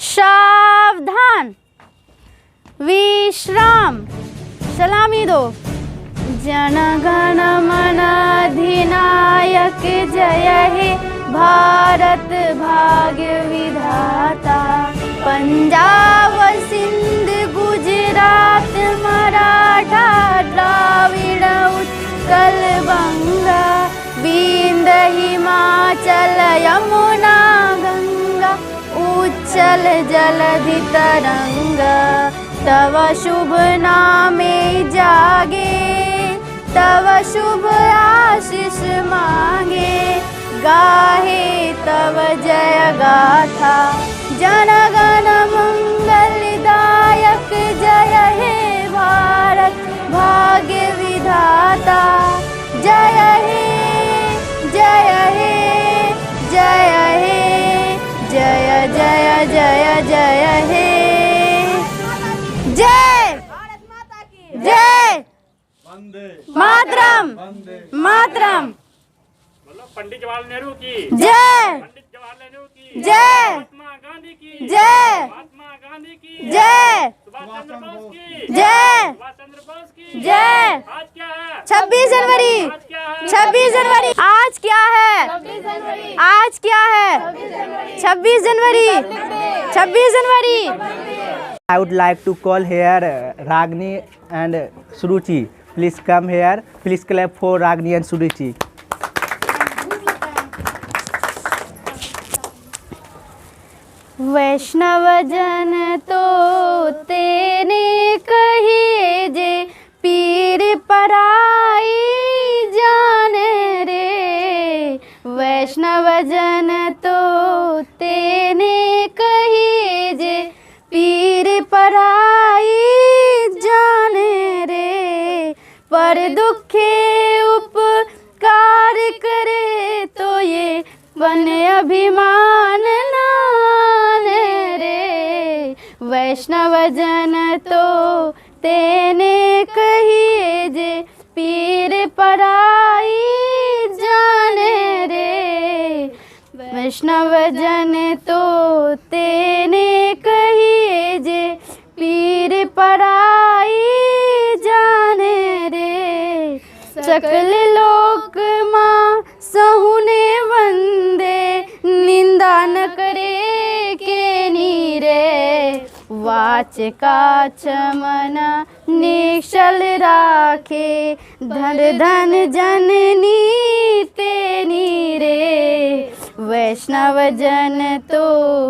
सावधान, विश्राम, सलामी दो। जन गण मन अधिनायक जय हे भारत भाग्य विधाता। पंजाब सिंध गुजरात मराठा द्राविड़ उत्कल बंगा। विंध्य हिमाचल यमुना गंगा उच्चल जलधि तरंगा। तव शुभ नामे जागे, तव शुभ आशीष मांगे। गाहे तव जय गाथा, जन गण मंगलदायक जय हे भारत भाग्य विधाता। जय हे जय हे जय हे जय जय जय जय हे। जय जय मातरम मातरम। पंडित जवाहरलाल नेहरू की जय, पंडित जवाहरलाल नेहरू की जय, महात्मा गांधी की जय, महात्मा गांधी की जय, सुभाष चंद्र बोस की जय, सुभाष चंद्र बोस की जय। आज क्या है? 26 जनवरी, आज क्या है? 26 जनवरी। आज क्या है? आज क्या है? 26 जनवरी, 26 जनवरी। I would like to call here Ragini and Suruchi. Please come here. Please clap for Ragini and Suruchi. वैष्णव जन तो तेने कहिए जे, पीर पराई जाने रे। वैष्णव जन तो तेने कहिए जे, पीर पराई जाने रे। पर दुखे उपकार करे तो ये बने अभिमान नाने रे। वैष्णव जन तो तेने कहिए जे, पीर पराई जाने रे। वैष्णव जन तो तेने कहिए जे, पीर पराई जाने रे। सकल लोक माँ सहुने वंदे, निंदा न करे के नीरे। वाच का चमन निश्चल राखे, धन धन जननी तेनी रे। वैष्णव जन तो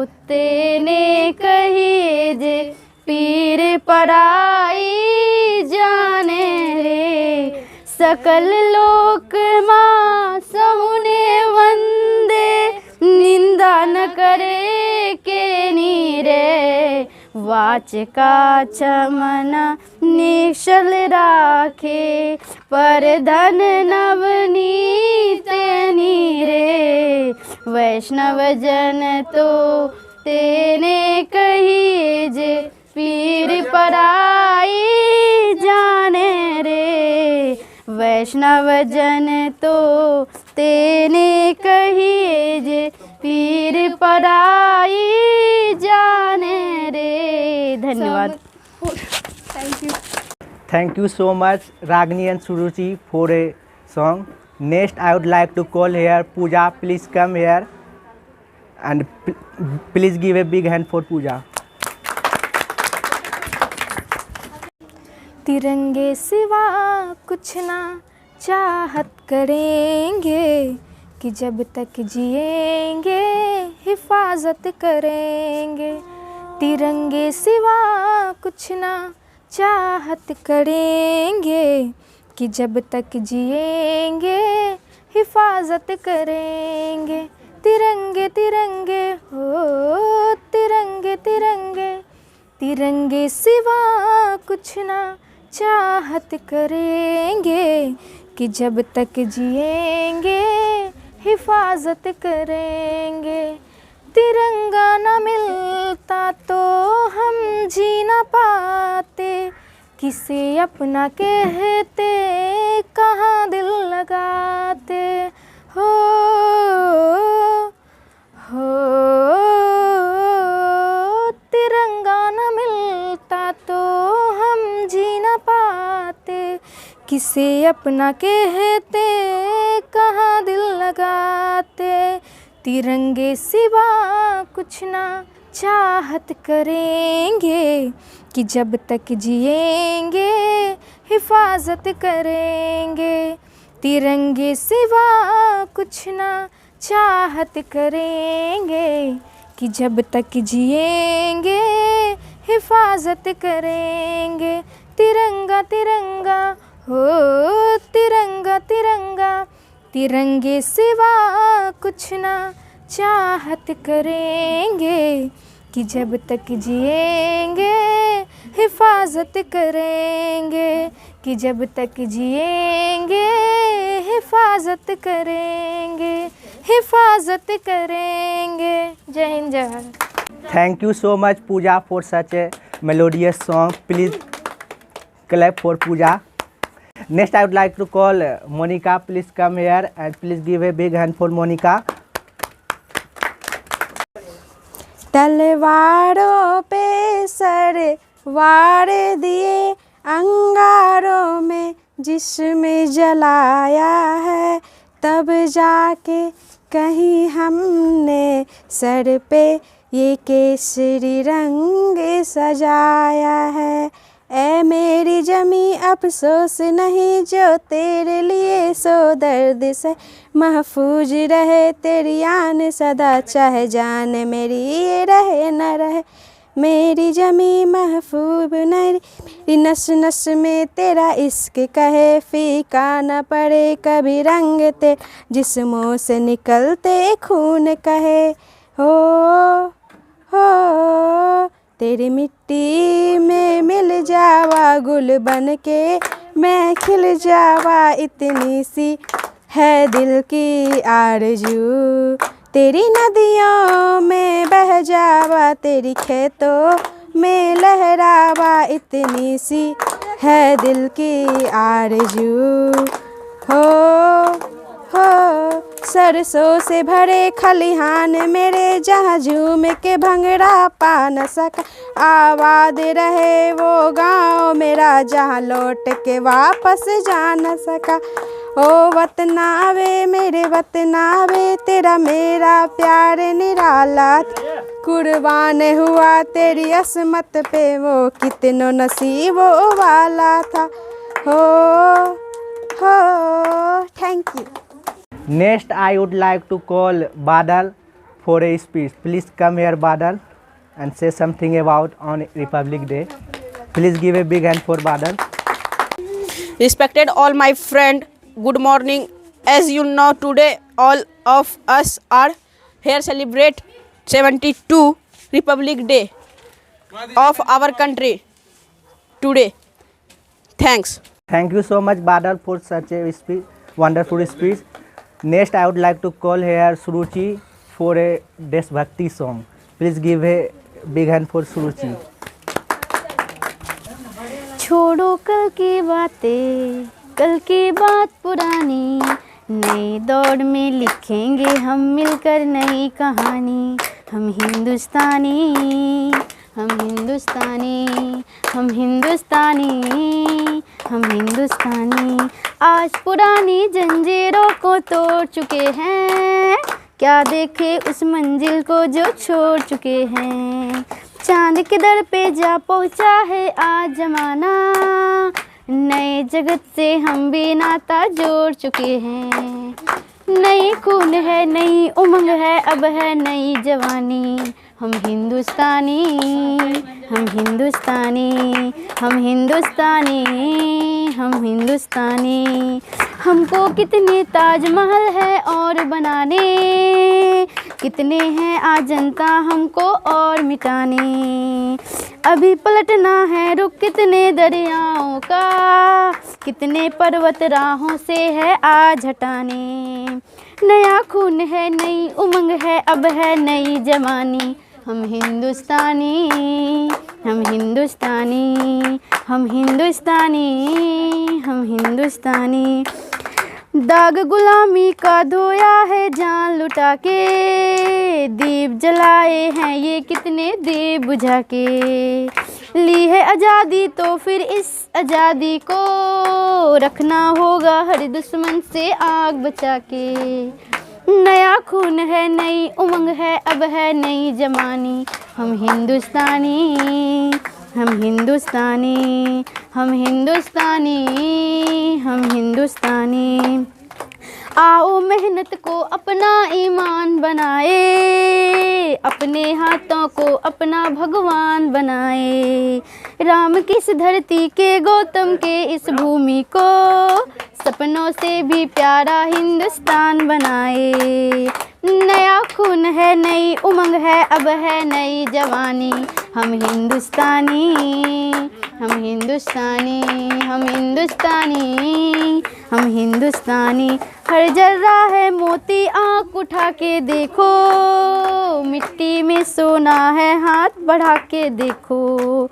तेने कहिए जे, पीर पराई जाने रे। सकल लोक माँ सहुने वंदे, निंदा न करे के नीरे। वाच का चमन निश्चल राखे, पर धन नवनीत नीरे। वैष्णव जन तो तेने कहिए जे, पीर पराई जाने रे। वैष्णव जन तो तेने कहिए जे, पीर पराई जाने रे। धन्यवाद। Thank you so much Ragini and Suruchi for a song. Next I would like to call here Pooja. Please come here and please give a big hand for Pooja. तिरंगे सिवा कुछ ना चाहत करेंगे, कि जब तक जिएंगे हिफाजत करेंगे। तिरंगे सिवा कुछ ना चाहत करेंगे, कि जब तक जिएंगे हिफाजत करेंगे। तिरंगे तिरंगे हो तिरंगे तिरंगे, तिरंगे सिवा कुछ ना चाहत करेंगे, कि जब तक जिएंगे हिफाजत करेंगे। तिरंगा न मिलता तो हम जी न पाते, किसे अपना कहते कहाँ दिल लगाते। हो किसे अपना कहते कहाँ दिल लगाते, तिरंगे सिवा कुछ ना चाहत करेंगे कि जब तक जिएंगे हिफाजत करेंगे, तिरंगे सिवा कुछ ना चाहत करेंगे कि जब तक जिएंगे हिफाजत करेंगे। तिरंगा तिरंगा हो तिरंगा तिरंगा, तिरंगे सिवा कुछ ना चाहत करेंगे कि जब तक जिएंगे हिफाजत करेंगे, कि जब तक जिएंगे हिफाजत करेंगे, हिफाजत करेंगे। जय हिंद जय Bharat. Thank you so much Pooja for such a melodious song. Please clap for Pooja. Next I would like to call Monica. Please come here and please give a big hand for Monica. तलवारों पे sir वार दिए, अंगारों में जिस्म जलाया है, तब जाके कहीं हमने सर पे ये केसरी रंग सजाया है। ऐ मेरी जमी अफसोस नहीं जो तेरे लिए सो दर्द से, महफूज रहे तेरी आन सदा, चाहे जान मेरी ये रहे न रहे। मेरी जमी महफूब मेरी नस नस में तेरा इश्क कहे, फीका न पड़े कभी रंग ते जिस्मों से निकलते खून कहे। हो तेरी मिट्टी में मिल जावा गुल बन के मैं खिल जावा, इतनी सी है दिल की आरज़ू। तेरी नदियों में बह जावा, तेरी खेतों में लहरावा, इतनी सी है दिल की आरज़ू। हो सरसों से भरे खलिहान मेरे, जहाँ झूम के भंगड़ा पा न सका, आबाद रहे वो गाँव मेरा जहाँ लौट के वापस जा न सका। ओ वतनावे मेरे वतनावे, तेरा मेरा प्यार निराला, कुर्बान हुआ तेरी असमत पे वो कितनों नसीबों वाला था। हो thank you. Next I would like to call Badal for a speech. Please come here Badal and say something about on Republic Day. Please give a big hand for Badal. Respected all my friend, good morning. As you know, today all of us are here celebrate 72 Republic Day of our country today. Thanks. Thank you so much Badal for such a speech, wonderful speech. Next I would like to call here Suruchi for a Deshbhakti song. Please give a big hand for Suruchi. छोड़ो कल की बातें, कल की बात पुरानी, नई दौड़ में लिखेंगे हम मिलकर नई कहानी। हम हिंदुस्तानी, हम हिंदुस्तानी, हम हिंदुस्तानी, हम हिंदुस्तानी। आज पुरानी जंजीरों को तोड़ चुके हैं, क्या देखे उस मंजिल को जो छोड़ चुके हैं। चांद के दर पे जा पहुँचा है आज जमाना, नए जगत से हम भी नाता जोड़ चुके हैं। नई खून है नई उमंग है अब है नई जवानी। हम हिंदुस्तानी, हम हिंदुस्तानी, हम हिंदुस्तानी, हम हिंदुस्तानी। हमको कितने ताजमहल है और बनाने, कितने हैं आज जनता हमको और मिटाने। अभी पलटना है रुख कितने दरियाओं का, कितने पर्वत राहों से है आज हटाने। नया खून है नई उमंग है अब है नई जवानी। हम हिंदुस्तानी, हम हिंदुस्तानी, हम हिंदुस्तानी, हम हिंदुस्तानी। दाग गुलामी का धोया है जान लुटा के, दीप जलाए हैं ये कितने दीप बुझा के। ली है आज़ादी तो फिर इस आज़ादी को रखना होगा हर दुश्मन से आग बचा के। नया खून है नई उमंग है अब है नई जवानी, हम हिंदुस्तानी हम हिंदुस्तानी हम हिंदुस्तानी हम हिंदुस्तानी। आओ मेहनत को अपना ईमान बनाए, अपने हाथों को अपना भगवान बनाए। राम की इस धरती के गौतम के इस भूमि को सपनों से भी प्यारा हिंदुस्तान बनाए। नया खून है नई उमंग है अब है नई जवानी, हम हिंदुस्तानी हम हिंदुस्तानी हम हिंदुस्तानी हम हिंदुस्तानी। हर जर्रा है मोती आँख उठा के देखो, मिट्टी में सोना है हाथ बढ़ा के देखो।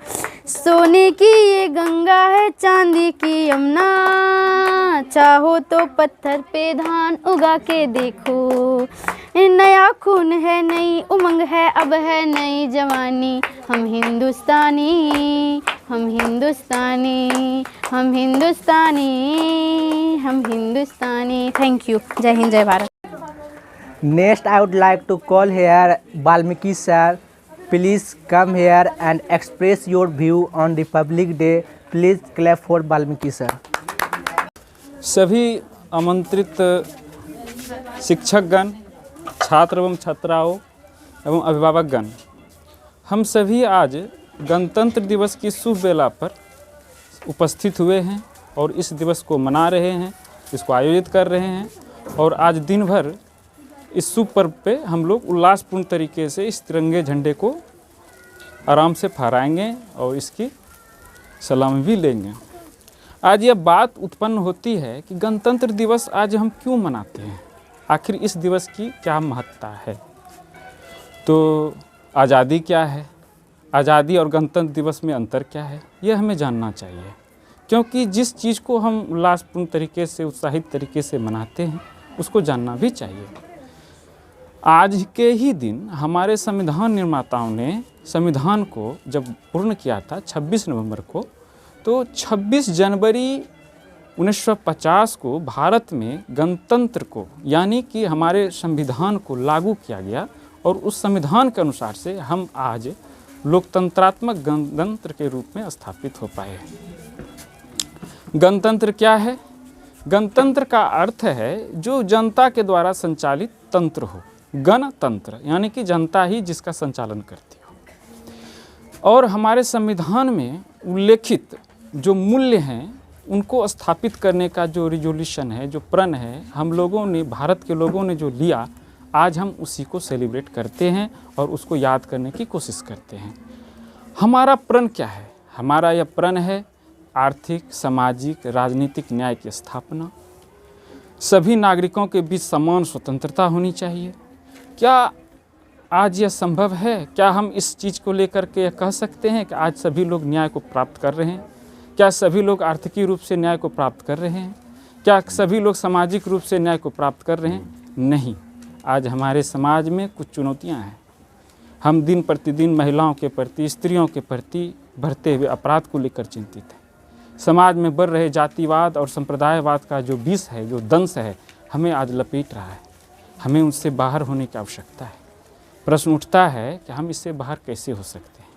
सोने की ये गंगा है चांदी की यमुना, चाहो तो पत्थर पे धान उगा के देखो। नया खून है नई उमंग है अब है नई जवानी, हम हिंदुस्तानी हम हिंदुस्तानी हम हिंदुस्तानी हम हिंदुस्तानी। Thank you. जय हिंद जय Bharat. Next, I would like to call here Valmiki sir. Please come here and express your view on Republic Day. Please clap for Valmiki sir. सभी आमंत्रित शिक्षकगण, छात्र एवं छात्राओं एवं अभिभावकगण, हम सभी आज गणतंत्र दिवस की शुभ वेला पर उपस्थित हुए हैं और इस दिवस को मना रहे हैं, इसको आयोजित कर रहे हैं। और आज दिन भर इस शुभ पर्व पे हम लोग उल्लासपूर्ण तरीके से इस तिरंगे झंडे को आराम से फहराएंगे और इसकी सलामी भी लेंगे। आज यह बात उत्पन्न होती है कि गणतंत्र दिवस आज हम क्यों मनाते हैं, आखिर इस दिवस की क्या महत्ता है। तो आज़ादी क्या है, आज़ादी और गणतंत्र दिवस में अंतर क्या है, यह हमें जानना चाहिए। क्योंकि जिस चीज़ को हम उल्लासपूर्ण तरीके से उत्साहित तरीके से मनाते हैं उसको जानना भी चाहिए। आज के ही दिन हमारे संविधान निर्माताओं ने संविधान को जब पूर्ण किया था 26 नवंबर को, तो 26 जनवरी 1950 को भारत में गणतंत्र को यानी कि हमारे संविधान को लागू किया गया और उस संविधान के अनुसार से हम आज लोकतंत्रात्मक गणतंत्र के रूप में स्थापित हो पाए। गणतंत्र क्या है? गणतंत्र का अर्थ है जो जनता के द्वारा संचालित तंत्र हो। गणतंत्र यानी कि जनता ही जिसका संचालन करती हो। और हमारे संविधान में उल्लेखित जो मूल्य हैं उनको स्थापित करने का जो रिजोल्यूशन है, जो प्रण है, हम लोगों ने, भारत के लोगों ने जो लिया, आज हम उसी को सेलिब्रेट करते हैं और उसको याद करने की कोशिश करते हैं। हमारा प्रण क्या है? हमारा यह प्रण है आर्थिक, सामाजिक, राजनीतिक न्याय की स्थापना। सभी नागरिकों के बीच समान स्वतंत्रता होनी चाहिए। क्या आज यह संभव है? क्या हम इस चीज़ को लेकर के कह सकते हैं कि आज सभी लोग न्याय को प्राप्त कर रहे हैं? क्या सभी लोग आर्थिक रूप से न्याय को प्राप्त कर रहे हैं? क्या सभी लोग सामाजिक रूप से न्याय को प्राप्त कर रहे हैं? नहीं। आज हमारे समाज में कुछ चुनौतियां हैं। हम दिन प्रतिदिन महिलाओं के प्रति, स्त्रियों के प्रति बढ़ते हुए अपराध को लेकर चिंतित हैं। समाज में बढ़ रहे जातिवाद और संप्रदायवाद का जो विष है, जो दंश है, हमें आज लपेट रहा है। हमें उनसे बाहर होने की आवश्यकता है। प्रश्न उठता है कि हम इससे बाहर कैसे हो सकते हैं?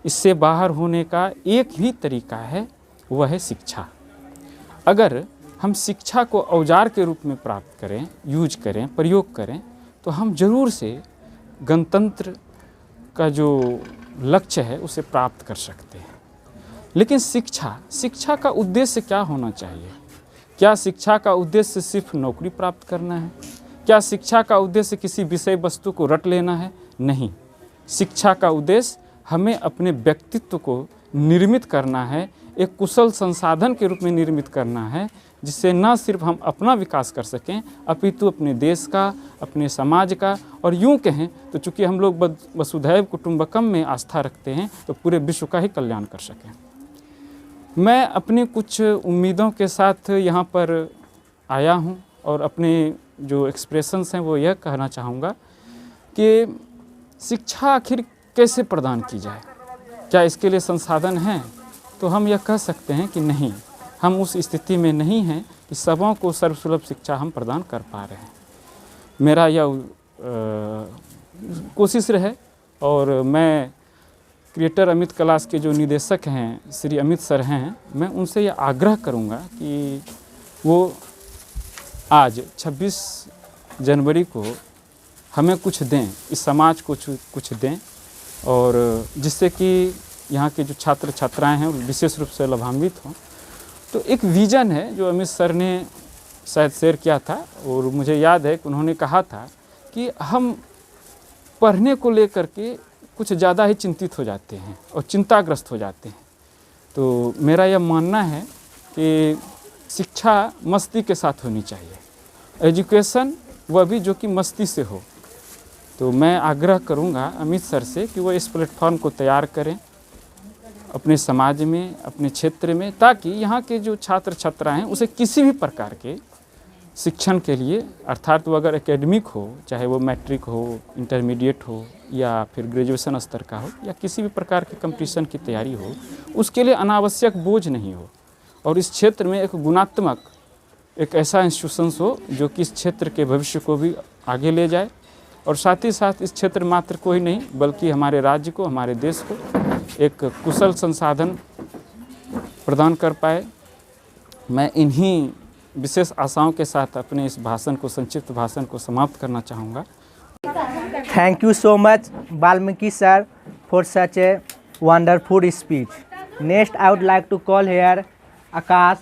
इससे बाहर होने का एक ही तरीका है, वह है शिक्षा। अगर हम शिक्षा को औजार के रूप में प्राप्त करें, यूज करें, प्रयोग करें, तो हम जरूर से गणतंत्र का जो लक्ष्य है उसे प्राप्त कर सकते हैं। लेकिन शिक्षा का उद्देश्य क्या होना चाहिए? क्या शिक्षा का उद्देश्य सिर्फ नौकरी प्राप्त करना है? क्या शिक्षा का उद्देश्य किसी विषय वस्तु को रट लेना है? नहीं। शिक्षा का उद्देश्य हमें अपने व्यक्तित्व को निर्मित करना है, एक कुशल संसाधन के रूप में निर्मित करना है, जिससे न सिर्फ हम अपना विकास कर सकें अपितु अपने देश का, अपने समाज का, और यूँ कहें तो चूँकि हम लोग वसुधैव कुटुंबकम में आस्था रखते हैं तो पूरे विश्व का ही कल्याण कर सकें। मैं अपनी कुछ उम्मीदों के साथ यहाँ पर आया हूँ और अपने जो एक्सप्रेशंस हैं वो यह कहना चाहूँगा कि शिक्षा आखिर कैसे प्रदान की जाए। क्या इसके लिए संसाधन हैं? तो हम यह कह सकते हैं कि नहीं, हम उस स्थिति में नहीं हैं कि सबों को सर्वसुलभ शिक्षा हम प्रदान कर पा रहे हैं। मेरा यह कोशिश रहे और मैं क्रिएटर अमित क्लास के जो निदेशक हैं श्री अमित सर हैं, मैं उनसे यह आग्रह करूंगा कि वो आज 26 जनवरी को हमें कुछ दें, इस समाज को कुछ दें, और जिससे कि यहाँ के जो छात्र छात्राएं हैं विशेष रूप से लाभान्वित हों। तो एक विज़न है जो अमित सर ने शायद शेयर किया था और मुझे याद है कि उन्होंने कहा था कि हम पढ़ने को लेकर के कुछ ज़्यादा ही चिंतित हो जाते हैं और चिंताग्रस्त हो जाते हैं। तो मेरा यह मानना है कि शिक्षा मस्ती के साथ होनी चाहिए, एजुकेशन वह भी जो कि मस्ती से हो। तो मैं आग्रह करूंगा अमित सर से कि वो इस प्लेटफॉर्म को तैयार करें अपने समाज में, अपने क्षेत्र में, ताकि यहाँ के जो छात्र छात्राएं हैं उसे किसी भी प्रकार के शिक्षण के लिए, अर्थात वो अगर एकेडमिक हो, चाहे वो मैट्रिक हो, इंटरमीडिएट हो या फिर ग्रेजुएशन स्तर का हो या किसी भी प्रकार के कंपटीशन की तैयारी हो, उसके लिए अनावश्यक बोझ नहीं हो और इस क्षेत्र में एक गुणात्मक एक ऐसा इंस्टीट्यूशंस हो जो कि इस क्षेत्र के भविष्य को भी आगे ले जाए और साथ ही साथ इस क्षेत्र मात्र को ही नहीं बल्कि हमारे राज्य को, हमारे देश को एक कुशल संसाधन प्रदान कर पाए। मैं इन्हीं विशेष आशाओं के साथ अपने इस भाषण को, संक्षिप्त भाषण को समाप्त करना चाहूँगा। Thank you so much, Balmiki sir, for such a wonderful speech. Next, I would like to call here Akash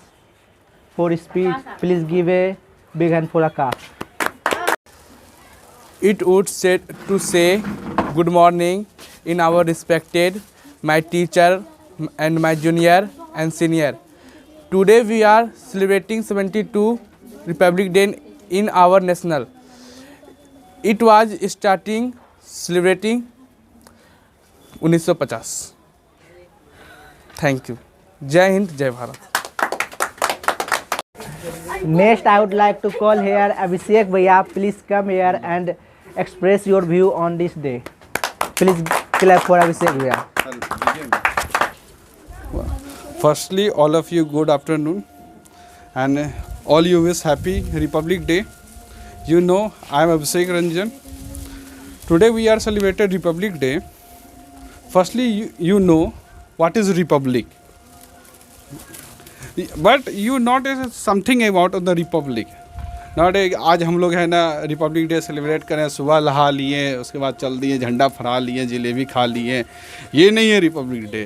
for speech. Please give a big hand for Akash. It would say good morning in our respected, my teacher and my junior and senior. Today we are celebrating 72 Republic Day in our national. It was starting celebrating 1950. Thank you. Jai Hind, Jai Bharat. Next, I would like to call here Abhishek Bhaiya. Please come here and express your view on this day. Please clap for Abhishek Bhaiya. Firstly, all of you, good afternoon, and all you wish happy Republic Day. You know, I am Abhishek Ranjan. Today we are celebrating Republic Day. Firstly, you know what is Republic, but you not something about the Republic. Not आज हम लोग है ना Republic day celebrate करें, सुबह नहा लिए, उसके बाद चल दिए, झंडा फहरा लिए, जलेबी खा लिए, ये नहीं है रिपब्लिक डे।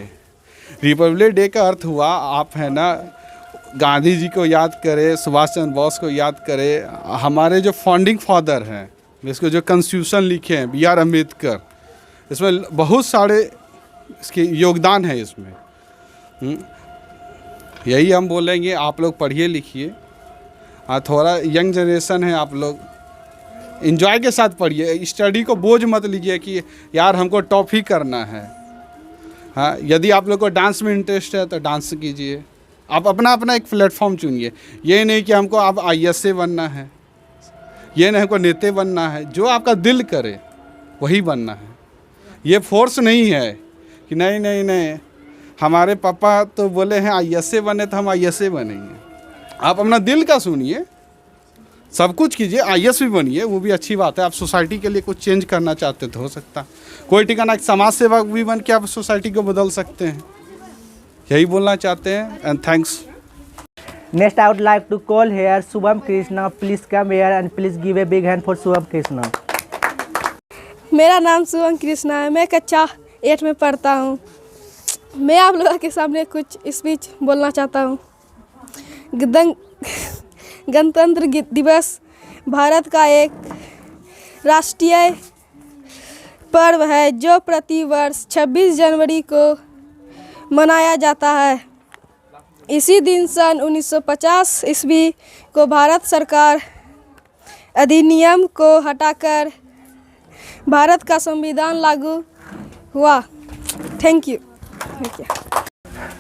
रिपब्लिक डे का अर्थ हुआ आप है ना गांधी जी को याद करें, सुभाष चंद्र बोस को याद करें, हमारे जो फाउंडिंग फादर हैं, इसको जो कॉन्स्टिट्यूशन लिखे हैं बी आर अम्बेडकर, इसमें बहुत सारे इसके योगदान है इसमें। यही हम बोलेंगे, आप लोग पढ़िए लिखिए, थोड़ा यंग जनरेशन है, आप लोग एंजॉय के साथ पढ़िए, स्टडी को बोझ मत लीजिए कि यार हमको टॉप ही करना है। हाँ, यदि आप लोग को डांस में इंटरेस्ट है तो डांस कीजिए, आप अपना अपना एक प्लेटफॉर्म चुनिए। ये नहीं कि हमको अब IAS बनना है, ये नहीं हमको नेता बनना है, जो आपका दिल करे वही बनना है। ये फोर्स नहीं है कि नहीं नहीं नहीं हमारे पापा तो बोले हैं IAS बने तो हम IAS बनेंगे। आप अपना दिल का सुनिए, सब कुछ कीजिए, IAS भी बनिए, वो भी अच्छी बात है। आप सोसाइटी के लिए कुछ चेंज करना चाहते तो हो सकता, कोई ठिकाना एक समाज सेवक भी बन के आप सोसाइटी को बदल सकते हैं। यही बोलना चाहते हैं and thanks. Next, I would like to call here Shubham Krishna. Please come here and please give a big hand for Shubham Krishna. मेरा नाम शुभम कृष्णा है, मैं कक्षा 8 में पढ़ता हूँ। मैं आप लोगों के सामने कुछ स्पीच बोलना चाहता हूँ। गणतंत्र दिवस भारत का एक राष्ट्रीय पर्व है जो प्रतिवर्ष 26 जनवरी को मनाया जाता है। इसी दिन सन 1950 ईस्वी को भारत सरकार अधिनियम को हटाकर भारत का संविधान लागू हुआ। Thank you.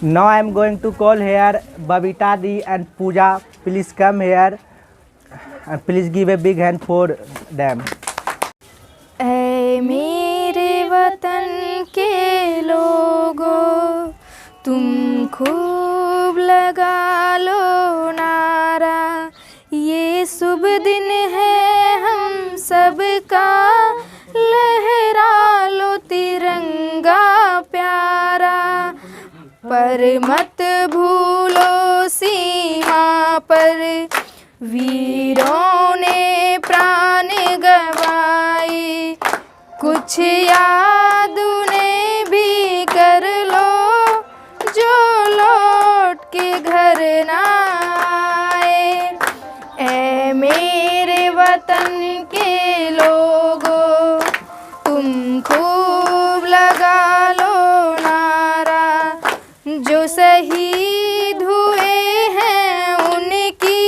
Now I am going to call here Babita Di and Pooja. Please come here and please give a big hand for them. ऐ मेरे वतन के लोगों, तुम खूब लगा लो नारा, ये शुभ दिन है हम सबका, लहरा लो तिरंगा प्यारा। पर मत भूलो सीमा पर वीरों ने प्राण गवाए, कुछ याद उन्हें भी कर लो जो लौट के घर ना आए। ऐ मेरे वतन के लोगों, तुम खूब लगा लो नारा, जो शहीद हुए हैं उनकी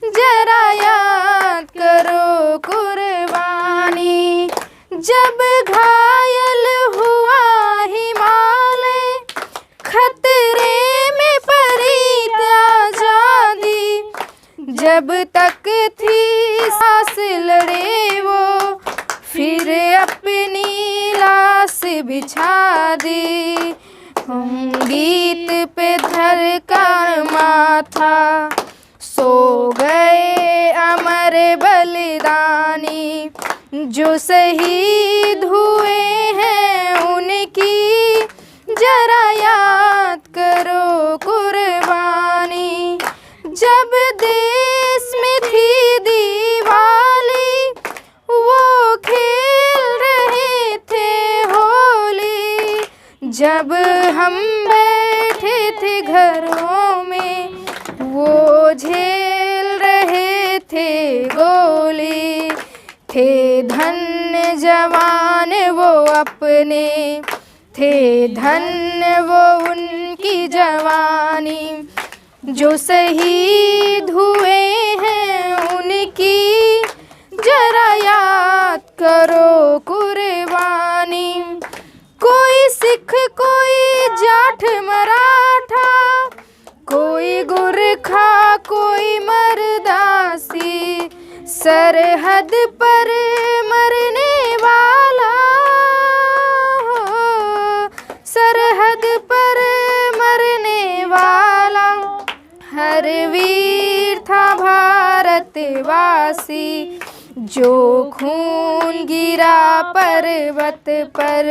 जरा याद करो कुर्बानी। जब घायल हुआ हिमालय, खतरे में पड़ी आजादी, जब तक थी सांस लड़े वो, फिर अपनी लाश बिछा दी। हम गीत पे धर कर माथा, सो गए अमर बलिदानी, जो शहीद हुए हैं उनकी जरा याद करो कुर्बानी। जब देश में थी दिवाली, वो खेल रहे थे होली, जब हम बैठे थे घरों में, वो झेल रहे थे गोली। थे धन्य जवान वो अपने, थे धन्य वो उनकी जवानी, जो शहीद हुए हैं उनकी जरा याद करो कुर्बानी। कोई सिख, कोई जाट मराठा, कोई गुरखा, कोई मर्दासी, सरहद पर मरने वाला हो, सरहद पर मरने वाला, हर वीर था भारतवासी, जो खून गिरा पर्वत पर,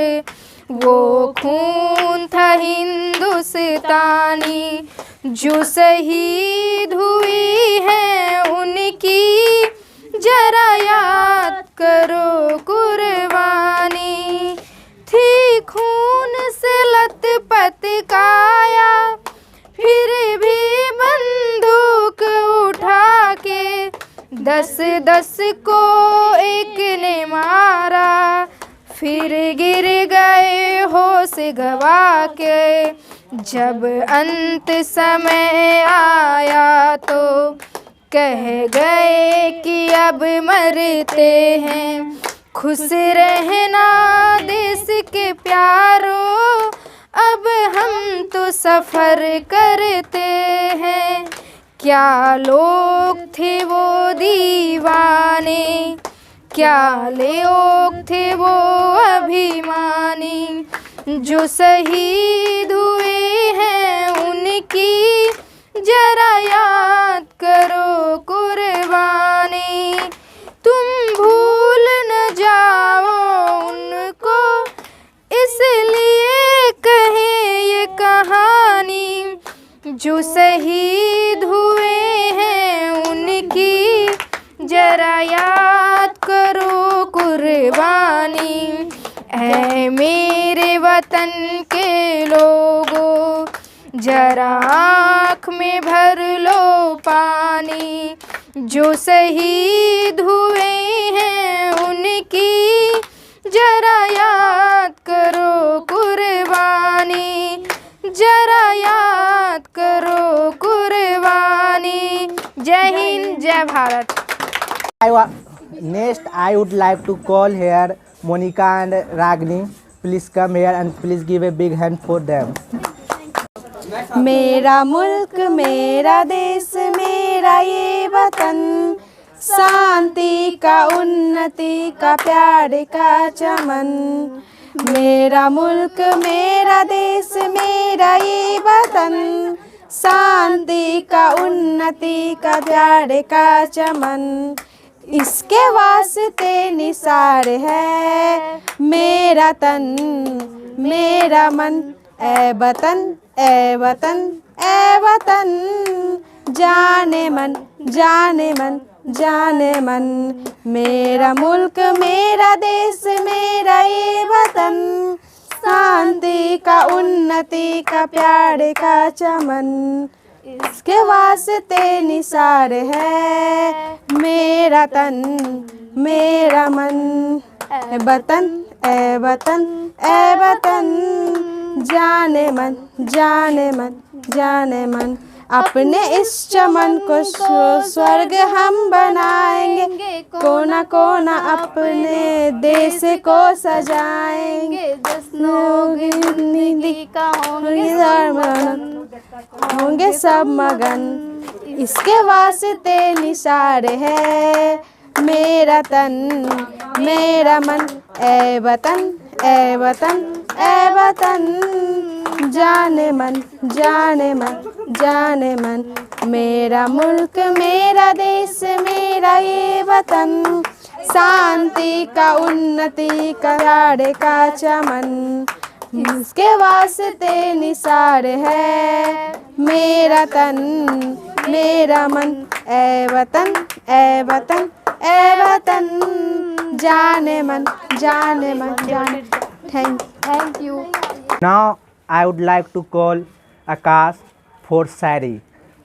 वो खून था हिंदुस्तानी, जो शहीद हुई है उनकी जरा याद करो कुर्बानी। थी खून से लथपथ काया, फिर भी बंदूक उठा के 10-10 को एक ने मारा, फिर गिर गए होश गवा के। जब अंत समय आया तो कह गए कि अब मरते हैं, खुश रहना देश के प्यारों, अब हम तो सफ़र करते हैं। क्या लोग थे वो दीवाने, क्या लोग थे वो अभिमानी, जो शहीद हुए हैं उनकी जरा याद करो कुर्बानी। तुम भूल न जाओ उनको, इसलिए कहे ये कहानी, जो शहीद हुए हैं उनकी जरा याद करो कुर्बानी। ऐ मेरे वतन के लोगों, जरा आँख में भर लो पानी, जो शहीद हुए हैं उनकी जरा याद करो कुर्बानी, जरा याद करो कुर्बानी। जय हिंद, जय Bharat. Next, I would like to call here Monica and Ragni. Please come here and please give a big hand for them. मेरा मुल्क मेरा देश मेरा ये वतन, शांति का उन्नति का प्यार का चमन। मेरा मुल्क मेरा देश मेरा ये वतन, शांति का उन्नति का प्यार का चमन। इसके वास्ते निसार है मेरा तन मेरा मन, ए वतन ए वतन ए वतन। जाने मन जाने मन जाने मन, मेरा मुल्क मेरा देश मेरा ये वतन, शांति का उन्नति का प्यार का चमन। इसके वास्ते निसार है मेरा तन मेरा मन, ए वतन ए वतन ए वतन। जाने मन जाने मन जाने मन, अपने इस चमन को स्वर्ग हम बनाएंगे, कोना कोना अपने देश को सजाएंगे। होंगे सब मगन, इसके वास्ते निसार है मेरा तन मेरा मन, ए वतन ए वतन ए वतन। जाने मन जाने मन जाने मन, मेरा मुल्क मेरा देश मेरा ये वतन, शांति का उन्नति का प्यार का चमन। इसके वास्ते निसार है मेरा तन मेरा मन, ए वतन ए वतन ए वतन। जाने मन जाने thank you. Now I would like to call Akash for Shari.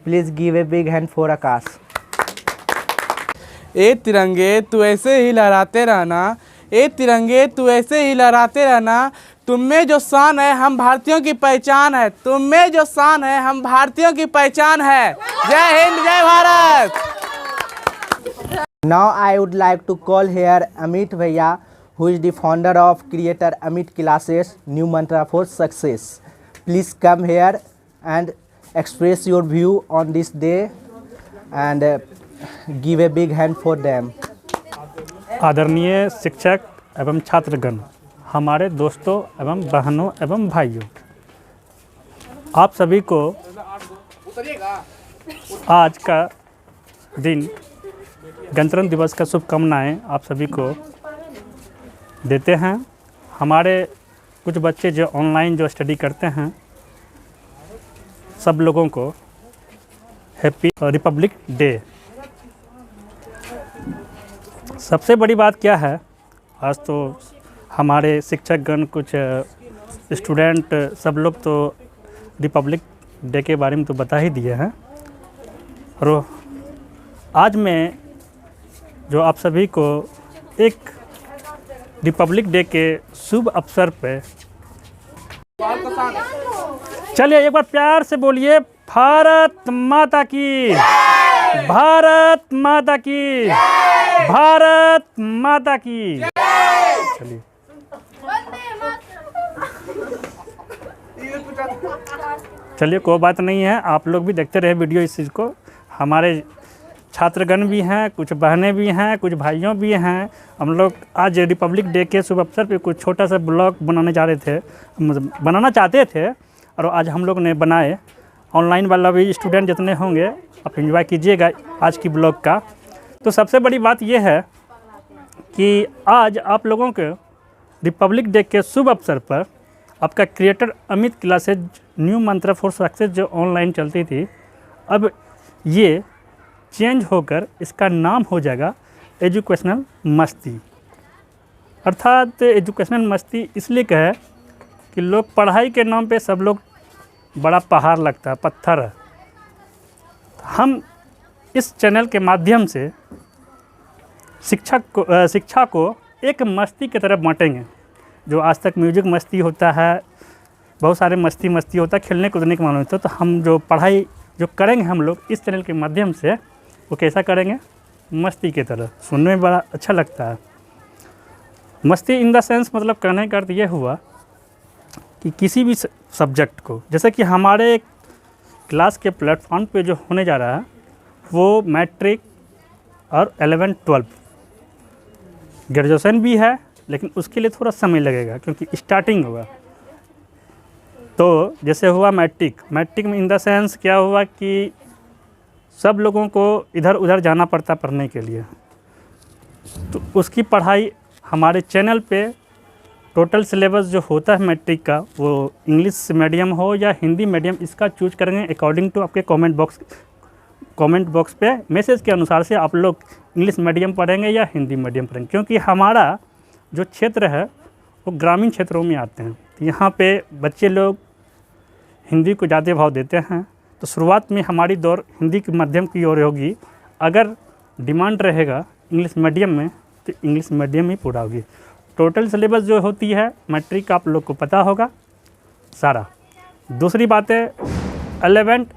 Please give a big hand for Akash. ए तिरंगे तू ऐसे ही लहराते रहना, ए तिरंगे तू ऐसे ही लहराते रहना। तुम में जो शान है हम भारतीयों की पहचान है, तुम में जो शान है हम भारतीयों की पहचान है। जय हिंद जय Bharat. Now I would like to call here Amit Bhaiya, who is the founder of Creator Amit Classes, New Mantra for Success. Please come here and express your view on this day and give a big hand for them. आदरणीय शिक्षक एवं छात्रगण, हमारे दोस्तों एवं बहनों एवं भाइयों, आप सभी को आज का दिन गणतंत्र दिवस का शुभकामनाएं आप सभी को देते हैं। हमारे कुछ बच्चे जो ऑनलाइन जो स्टडी करते हैं, सब लोगों को हैप्पी रिपब्लिक डे। सबसे बड़ी बात क्या है, आज तो हमारे शिक्षकगण कुछ स्टूडेंट सब लोग तो रिपब्लिक डे के बारे में तो बता ही दिए हैं, और आज मैं जो आप सभी को एक रिपब्लिक डे के शुभ अवसर पे, चलिए एक बार प्यार से बोलिए, भारत माता की, भारत माता की, भारत माता की। चलिए चलिए कोई बात नहीं है, आप लोग भी देखते रहे वीडियो इस चीज़ को। हमारे छात्रगण भी हैं, कुछ बहनें भी हैं, कुछ भाइयों भी हैं। हम लोग आज रिपब्लिक डे के शुभ अवसर पे कुछ छोटा सा ब्लॉग बनाना चाहते थे, और आज हम लोग ने बनाए। ऑनलाइन वाला भी स्टूडेंट जितने होंगे आप एंजॉय कीजिएगा आज की ब्लॉग का। तो सबसे बड़ी बात यह है कि आज आप लोगों के रिपब्लिक डे के शुभ अवसर पर आपका क्रिएटर अमित क्लासेज न्यू मंत्र फॉर सक्सेस जो ऑनलाइन चलती थी, अब ये चेंज होकर इसका नाम हो जाएगा एजुकेशनल मस्ती। अर्थात एजुकेशनल मस्ती इसलिए कहे कि लोग पढ़ाई के नाम पे सब लोग बड़ा पहाड़ लगता है, पत्थर है। हम इस चैनल के माध्यम से शिक्षा को एक मस्ती की तरफ बांटेंगे। जो आज तक म्यूजिक मस्ती होता है, बहुत सारे मस्ती होता है, खेलने कूदने के मामले में तो हम जो पढ़ाई जो करेंगे हम लोग इस चैनल के माध्यम से, वो कैसा करेंगे, मस्ती की तरह। सुनने में बड़ा अच्छा लगता है। मस्ती इन द सेंस मतलब कहने का अर्थ ये हुआ कि किसी भी सब्जेक्ट को, जैसे कि हमारे क्लास के प्लेटफॉर्म पे जो होने जा रहा है वो मैट्रिक और 11-12 ग्रेजुएशन भी है, लेकिन उसके लिए थोड़ा समय लगेगा क्योंकि स्टार्टिंग होगा। तो जैसे हुआ मैट्रिक में इन द सेंस क्या हुआ कि सब लोगों को इधर उधर जाना पड़ता पढ़ने के लिए, तो उसकी पढ़ाई हमारे चैनल पे टोटल सिलेबस जो होता है मैट्रिक का, वो इंग्लिश मीडियम हो या हिंदी मीडियम, इसका चूज करेंगे अकॉर्डिंग टू आपके कमेंट बॉक्स पे मैसेज के अनुसार से आप लोग इंग्लिश मीडियम पढ़ेंगे या हिंदी मीडियम पढ़ेंगे, क्योंकि हमारा जो क्षेत्र है वो ग्रामीण क्षेत्रों में आते हैं। तो यहाँ पे बच्चे लोग हिंदी को ज़्यादा भाव देते हैं, तो शुरुआत में हमारी दौड़ हिंदी के माध्यम की ओर होगी। अगर डिमांड रहेगा इंग्लिश मीडियम में तो इंग्लिश मीडियम ही पूरा होगी। टोटल सिलेबस जो होती है मैट्रिक का आप लोग को पता होगा सारा। दूसरी बात है 11th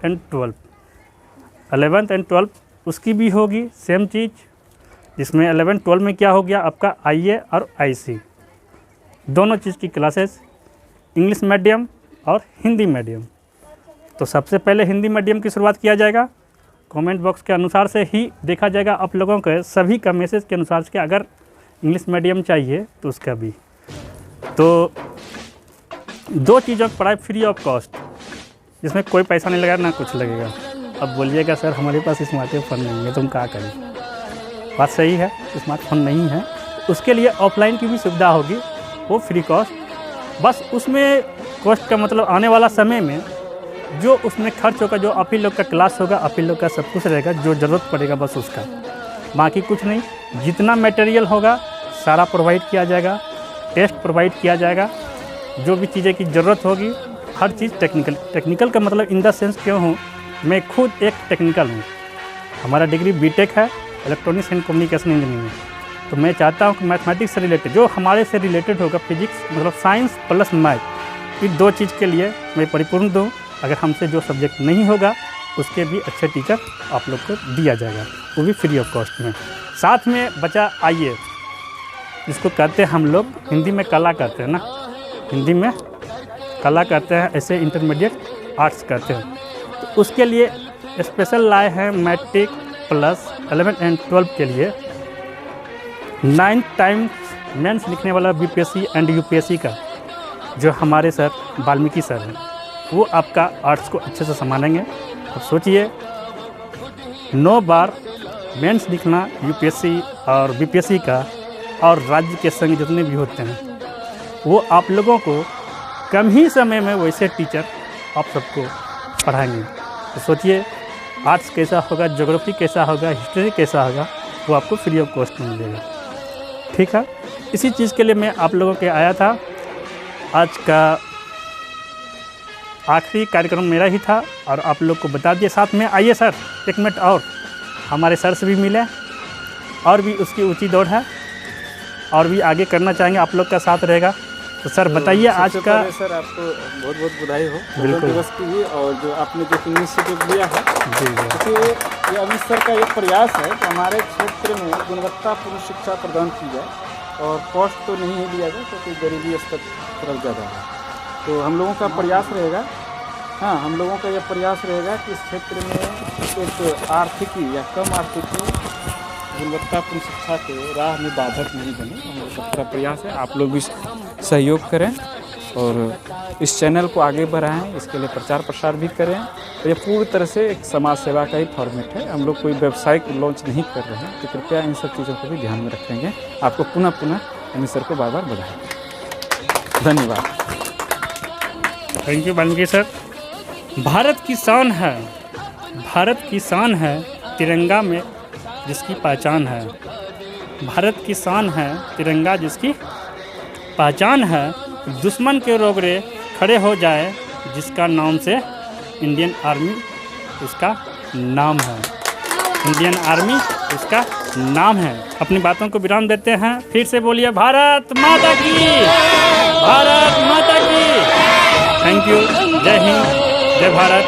and 12 उसकी भी होगी सेम चीज़, जिसमें 11-12 में क्या हो गया आपका IA और IC दोनों चीज़ की क्लासेस, इंग्लिश मीडियम और हिंदी मीडियम। तो सबसे पहले हिंदी मीडियम की शुरुआत किया जाएगा, कमेंट बॉक्स के अनुसार से ही देखा जाएगा आप लोगों के सभी का मैसेज के अनुसार से। अगर इंग्लिश मीडियम चाहिए तो उसका भी। तो 2 चीज़ों की पढ़ाई फ्री ऑफ कॉस्ट, जिसमें कोई पैसा नहीं लगेगा ना कुछ लगेगा। अब बोलिएगा सर हमारे पास स्मार्टफोन नहीं है, तुम क्या करें? बात सही है, स्मार्टफोन नहीं है, उसके लिए ऑफलाइन की भी सुविधा होगी, वो फ्री कॉस्ट। बस उसमें कॉस्ट का मतलब आने वाला समय में जो उसमें खर्च होगा, जो आप ही लोग का क्लास होगा, आप ही लोग का सब कुछ रहेगा, जो ज़रूरत पड़ेगा बस उसका, बाकी कुछ नहीं। जितना मटेरियल होगा सारा प्रोवाइड किया जाएगा, टेस्ट प्रोवाइड किया जाएगा, जो भी चीज़ें की ज़रूरत होगी हर चीज़ टेक्निकल का मतलब इन द सेंस क्यों हूँ, मैं खुद एक टेक्निकल हूँ। हमारा डिग्री बीटेक है, इलेक्ट्रॉनिक्स एंड कम्युनिकेशन इंजीनियरिंग। तो मैं चाहता हूँ कि मैथमेटिक्स से रिलेटेड जो हमारे से रिलेटेड होगा, फिजिक्स मतलब साइंस प्लस मैथ, इस 2 चीज़ के लिए मैं परिपूर्ण दूँ। अगर हमसे जो सब्जेक्ट नहीं होगा उसके भी अच्छे टीचर आप लोग को दिया जाएगा, वो भी फ्री ऑफ कॉस्ट में। साथ में बचा IA, जिसको कहते हैं हम लोग हिंदी में कला कहते हैं ना, हिंदी में कला कहते हैं, ऐसे इंटरमीडिएट आर्ट्स कहते हैं। तो उसके लिए स्पेशल लाए हैं मैट्रिक प्लस 11 and 12 के लिए 9 टाइम्स मेंस लिखने वाला BPSC एंड UPSC का, जो हमारे सर वाल्मीकि सर हैं, वो आपका आर्ट्स को अच्छे से संभालेंगे। अब सोचिए 9 बार मेंस लिखना UPSC और BPSC का, और राज्य के संग जितने भी होते हैं वो आप लोगों को कम ही समय में वैसे टीचर आप सबको पढ़ाएंगे। तो सोचिए आर्ट्स कैसा होगा, ज्योग्राफी कैसा होगा, हिस्ट्री कैसा होगा, वो आपको फ्री ऑफ कॉस्ट में मिलेगा। ठीक है, इसी चीज़ के लिए मैं आप लोगों के आया था। आज का आखिरी कार्यक्रम मेरा ही था और आप लोग को बता दिए। साथ में आइए सर 1 मिनट और हमारे सर से भी मिले, और भी उसकी ऊंची दौड़ है और भी आगे करना चाहेंगे, आप लोग का साथ रहेगा। तो सर बताइए आज का। सर आपको बहुत बहुत बधाई हो बिल्कुल दिवस की भी, और जो आपने जो इनिशिएटिव लिया है, जी क्योंकि ये अमित सर का एक प्रयास है कि हमारे क्षेत्र में गुणवत्तापूर्ण शिक्षा प्रदान की जाए, और कॉस्ट तो नहीं ही लिया जाए क्योंकि गरीबी स्तर तरफ ज़्यादा है। तो हम लोगों का प्रयास रहेगा, हाँ हम लोगों का यह प्रयास रहेगा कि इस क्षेत्र में एक आर्थिकी या कम आर्थिकी गुणवत्तापूर्ण शिक्षा के राह में बाधक नहीं बने। हम लोग सबका प्रयास है, आप लोग भी सहयोग करें और इस चैनल को आगे बढ़ाएं, इसके लिए प्रचार प्रसार भी करें। तो ये पूरी तरह से एक समाज सेवा का ही फॉर्मेट है, हम लोग कोई वेबसाइट लॉन्च नहीं कर रहे हैं, तो कृपया इन सब चीज़ों को भी ध्यान में रखेंगे। आपको पुनः अमित सर को बार बार बधाई, धन्यवाद। Thank you Valmiki sir. Bharat की शान है, भारत की शान है तिरंगा में जिसकी पहचान है, भारत की शान है तिरंगा जिसकी पहचान है। दुश्मन के रोगरे खड़े हो जाए जिसका नाम से इंडियन आर्मी उसका नाम है, इंडियन आर्मी उसका नाम है। अपनी बातों को विराम देते हैं, फिर से बोलिए भारत माता की, भारत माता की। थैंक यू, जय हिंद, जय भारत।